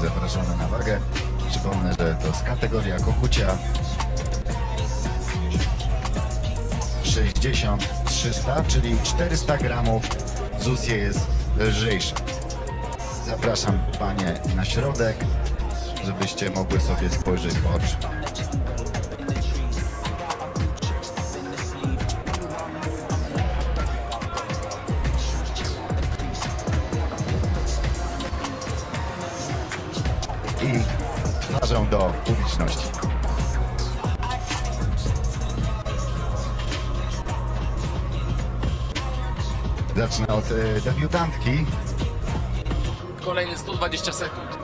zapraszamy na wagę. Przypomnę, że to jest kategoria kokucia 60-300, czyli 400 gramów. ZUSie jest lżejsza. Zapraszam panie na środek, żebyście mogły sobie spojrzeć w oczy. I twarzą do publiczności. Zacznę od debiutantki. Kolejne 120 sekund.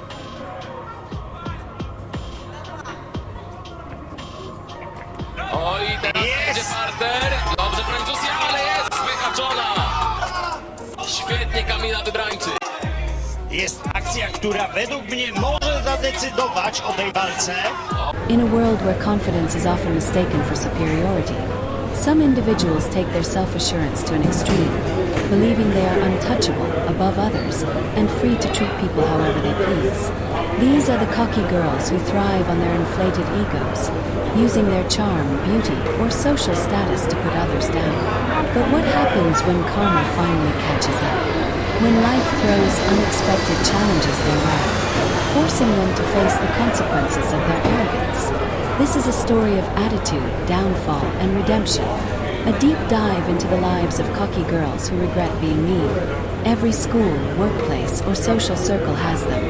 Oj, teraz będzie parter. Dobrze broni ZUSia, ale jest wyhaczona. Świetnie Kamila wybrańczy. Jest akcja, która według mnie może zadecydować o tej walce. In a world where confidence is often mistaken for superiority, some individuals take their self-assurance to an extreme, believing they are untouchable, above others, and free to treat people however they please. These are the cocky girls who thrive on their inflated egos, using their charm, beauty, or social status to put others down. But what happens when karma finally catches up? When life throws unexpected challenges their way, forcing them to face the consequences of their arrogance. This is a story of attitude, downfall, and redemption. A deep dive into the lives of cocky girls who regret being mean. Every school, workplace, or social circle has them.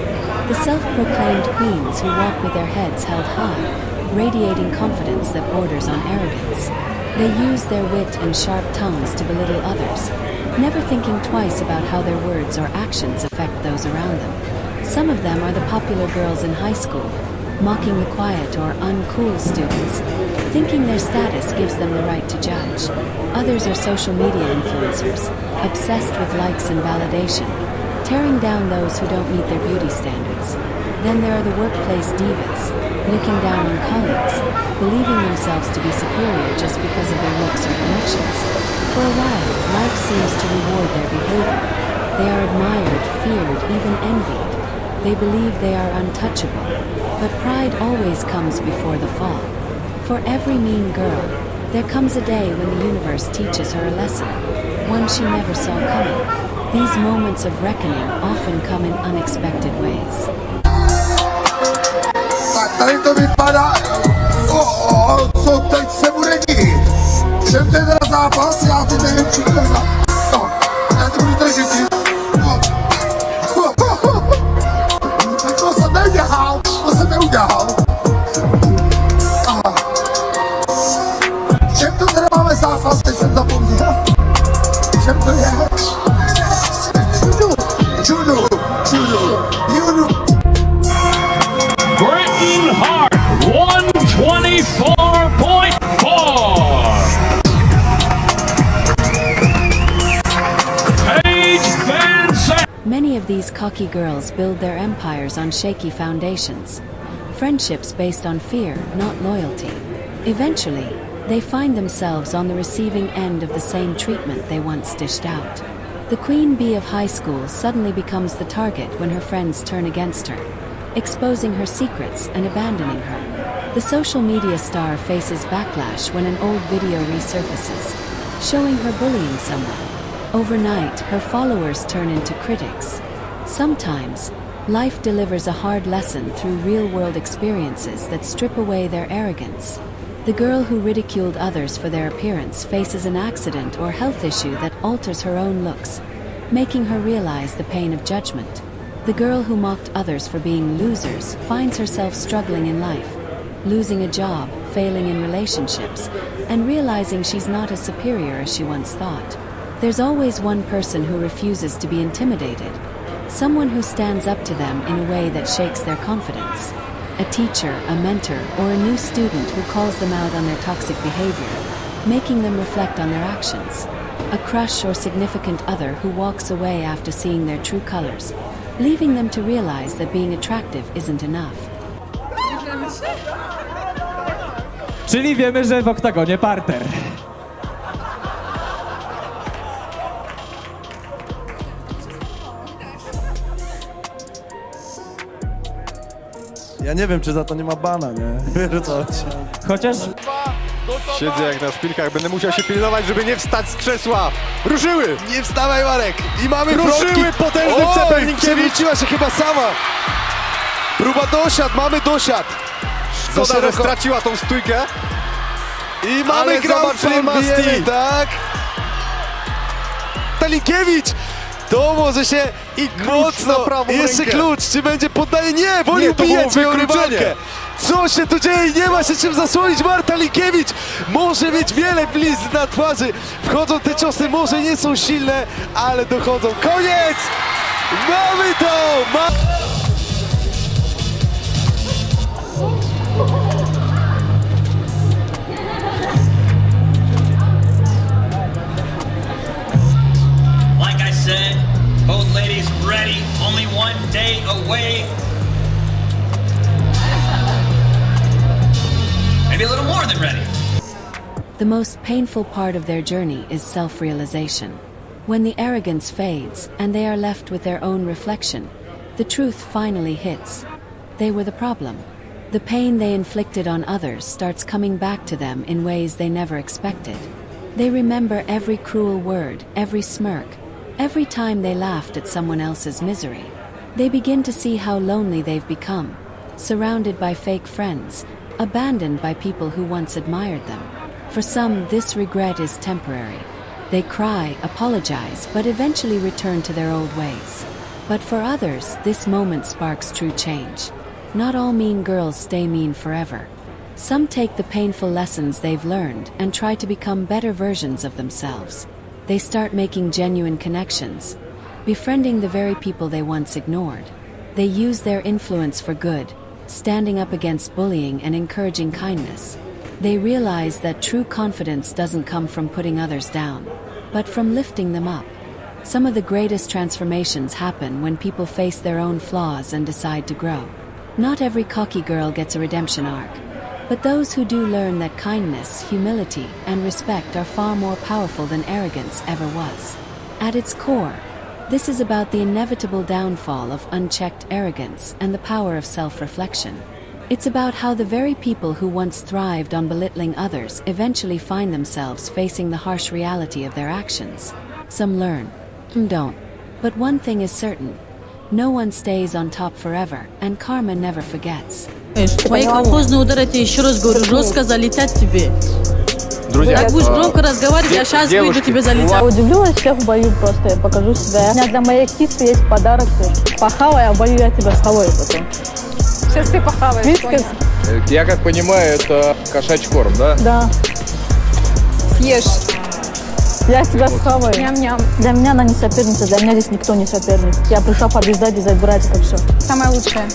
The self-proclaimed queens who walk with their heads held high, radiating confidence that borders on arrogance. They use their wit and sharp tongues to belittle others, never thinking twice about how their words or actions affect those around them. Some of them are the popular girls in high school, mocking the quiet or uncool students, thinking their status gives them the right to judge. Others are social media influencers, obsessed with likes and validation, tearing down those who don't meet their beauty standards. Then there are the workplace divas, looking down on colleagues, believing themselves to be superior just because of their looks or connections. For a while, life seems to reward their behavior. They are admired, feared, even envied. They believe they are untouchable. But pride always comes before the fall. For every mean girl, there comes a day when the universe teaches her a lesson, one she never saw coming. These moments of reckoning often come in unexpected ways. Tak to vypadá co teď se bude dít. Všem ten zápas, já to nevím, či to no, já to budu držet. To jsem neudělal, to jsem neudělal. Všem to teda máme zápas, teď jsem zapomněl. Všem to je. Judo. Britain Hart, 124.4. Many of these cocky girls build their empires on shaky foundations. Friendships based on fear, not loyalty. Eventually, they find themselves on the receiving end of the same treatment they once dished out. The queen bee of high school suddenly becomes the target when her friends turn against her, exposing her secrets and abandoning her. The social media star faces backlash when an old video resurfaces, showing her bullying someone. Overnight, her followers turn into critics. Sometimes, life delivers a hard lesson through real-world experiences that strip away their arrogance. The girl who ridiculed others for their appearance faces an accident or health issue that alters her own looks, making her realize the pain of judgment. The girl who mocked others for being losers finds herself struggling in life, losing a job, failing in relationships, and realizing she's not as superior as she once thought. There's always one person who refuses to be intimidated, someone who stands up to them in a way that shakes their confidence. A teacher, a mentor, or a new student who calls them out on their toxic behavior, making them reflect on their actions. A crush or significant other who walks away after seeing their true colors, leaving them to realize that being attractive isn't enough. Czyli wiemy, że w oktagonie parter. Ja nie wiem, czy za to nie ma bana, nie? Wiesz o co chodzi. Chociaż Siedzę jak na szpilkach, będę musiał się pilnować, żeby nie wstać z krzesła. Ruszyły! Nie wstawaj, Marek! I mamy Ruszyły frotki. potężny Oj, Cepelninkiewicz! przewróciła się chyba sama. Próba dosiad, mamy dosiad. Szkoda, że straciła tą stójkę. I mamy Ale Grand zobaczyli Slam, Masti. bijemy, tak? Pelinkiewicz! To może się I klucz mocno. na prawą Jeszcze rękę. klucz, czy będzie poddaje? Nie, woli Nie, to było ubijać swoją wykluczenie. rywalkę. Co się tu dzieje? Nie ma się czym zasłonić. Marta Linkiewicz może mieć wiele blizn na twarzy. Wchodzą te ciosy, może nie są silne, ale dochodzą. Koniec! Mamy to! Like I said, both ladies ready. Only one day away. Maybe a little more than ready. The most painful part of their journey is self-realization. When the arrogance fades and they are left with their own reflection, the truth finally hits. They were the problem. The pain they inflicted on others starts coming back to them in ways they never expected. They remember every cruel word, every smirk, every time they laughed at someone else's misery. They begin to see how lonely they've become, surrounded by fake friends, abandoned by people who once admired them. For some, this regret is temporary. They cry, apologize, but eventually return to their old ways. But for others, this moment sparks true change. Not all mean girls stay mean forever. Some take the painful lessons they've learned and try to become better versions of themselves. They start making genuine connections, befriending the very people they once ignored. They use their influence for good, standing up against bullying and encouraging kindness. They realize that true confidence doesn't come from putting others down, but from lifting them up. Some of the greatest transformations happen when people face their own flaws and decide to grow. Not every cocky girl gets a redemption arc, but those who do learn that kindness, humility, and respect are far more powerful than arrogance ever was. At its core, this is about the inevitable downfall of unchecked arrogance and the power of self-reflection. It's about how the very people who once thrived on belittling others eventually find themselves facing the harsh reality of their actions. Some learn, some don't. But one thing is certain. No one stays on top forever, and karma never forgets. Мои колхозные удары, я тебе еще раз говорю, жестко залетят тебе. Друзья, Как будешь громко разговаривать, я сейчас выйду тебе залетят. Удивлюсь всех в бою просто, я покажу себя. У меня для моей кисы есть подарок. Похавай, а в бою я тебя схаваю потом. Сейчас ты похаваешь. Вискас? Я как понимаю, это кошачий корм, да? Да. Съешь. Я тебя схаваю. Ням-ням. Для меня она не соперница, для меня здесь никто не соперник. Я пришла побеждать и забирать это все. Самое лучшее.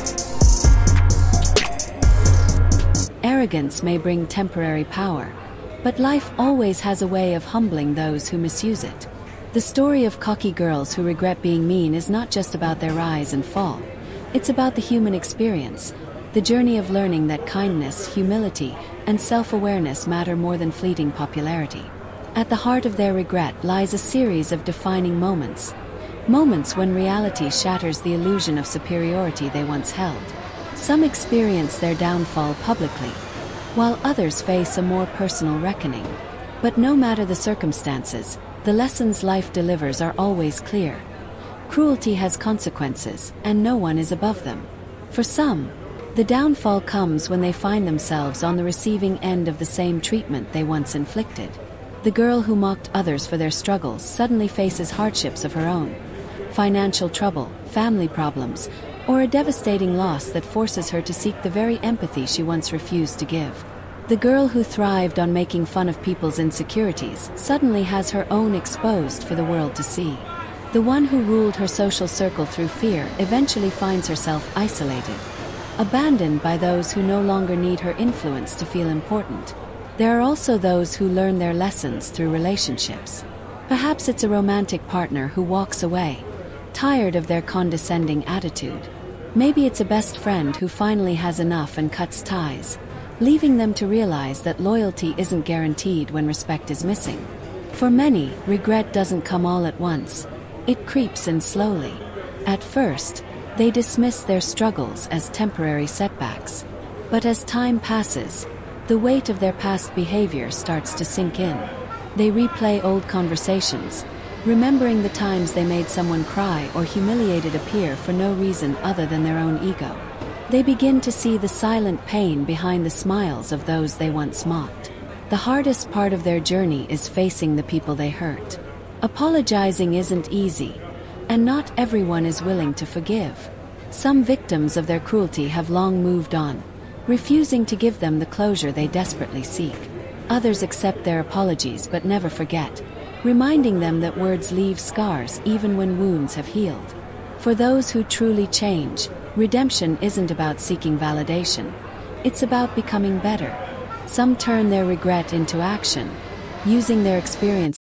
Arrogance may bring temporary power, but life always has a way of humbling those who misuse it. The story of cocky girls who regret being mean is not just about their rise and fall. It's about the human experience, the journey of learning that kindness, humility, and self-awareness matter more than fleeting popularity. At the heart of their regret lies a series of defining moments. Moments when reality shatters the illusion of superiority they once held. Some experience their downfall publicly, while others face a more personal reckoning. But no matter the circumstances, the lessons life delivers are always clear. Cruelty has consequences, and no one is above them. For some, the downfall comes when they find themselves on the receiving end of the same treatment they once inflicted. The girl who mocked others for their struggles suddenly faces hardships of her own. Financial trouble, family problems, or a devastating loss that forces her to seek the very empathy she once refused to give. The girl who thrived on making fun of people's insecurities suddenly has her own exposed for the world to see. The one who ruled her social circle through fear eventually finds herself isolated, abandoned by those who no longer need her influence to feel important. There are also those who learn their lessons through relationships. Perhaps it's a romantic partner who walks away, tired of their condescending attitude. Maybe it's a best friend who finally has enough and cuts ties, leaving them to realize that loyalty isn't guaranteed when respect is missing. For many, regret doesn't come all at once. It creeps in slowly. At first, They dismiss their struggles as temporary setbacks. But as time passes, the weight of their past behavior starts to sink in. They replay old conversations, remembering the times they made someone cry or humiliated a peer for no reason other than their own ego. They begin to see the silent pain behind the smiles of those they once mocked. The hardest part of their journey is facing the people they hurt. Apologizing isn't easy, and not everyone is willing to forgive. Some victims of their cruelty have long moved on, refusing to give them the closure they desperately seek. Others accept their apologies but never forget, reminding them that words leave scars even when wounds have healed. For those who truly change, redemption isn't about seeking validation. It's about becoming better. Some turn their regret into action, using their experience